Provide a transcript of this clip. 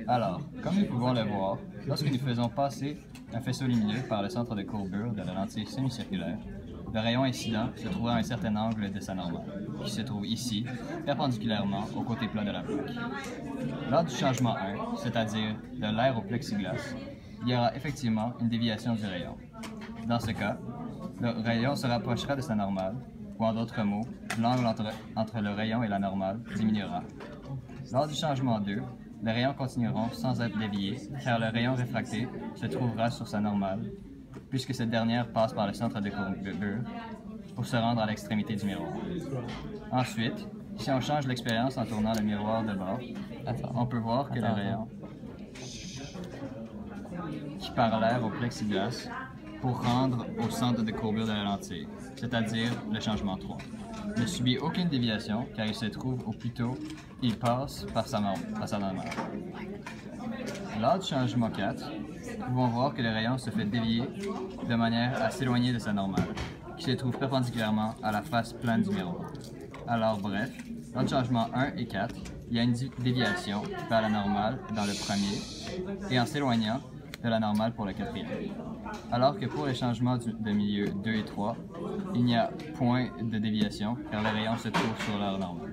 Alors, comme nous pouvons le voir, lorsque nous faisons passer un faisceau lumineux par le centre de courbure de la lentille semi-circulaire, le rayon incident se trouvera à un certain angle de sa normale, qui se trouve ici, perpendiculairement au côté plat de la plaque. Lors du changement 1, c'est-à-dire de l'air au plexiglas, il y aura effectivement une déviation du rayon. Dans ce cas, le rayon se rapprochera de sa normale, ou en d'autres mots, l'angle entre le rayon et la normale diminuera. Lors du changement 2, les rayons continueront sans être déviés, car le rayon réfracté se trouvera sur sa normale, puisque cette dernière passe par le centre de courbure pour se rendre à l'extrémité du miroir. Ensuite, si on change l'expérience en tournant le miroir de bord, on peut voir que le rayon qui parallèle au plexiglas pour rendre au centre de courbure de la lentille, c'est-à-dire le changement 3. Ne subit aucune déviation car il se trouve, ou plutôt, il passe par sa normale. Lors du changement 4, nous pouvons voir que le rayon se fait dévier de manière à s'éloigner de sa normale, qui se trouve perpendiculairement à la face plane du miroir. Alors bref, lors du changement 1 et 4, il y a une déviation vers la normale dans le premier et en s'éloignant de la normale pour le quatrième. Alors que pour les changements de milieu 2 et 3, il n'y a point de déviation car les rayons se trouvent sur leur normale.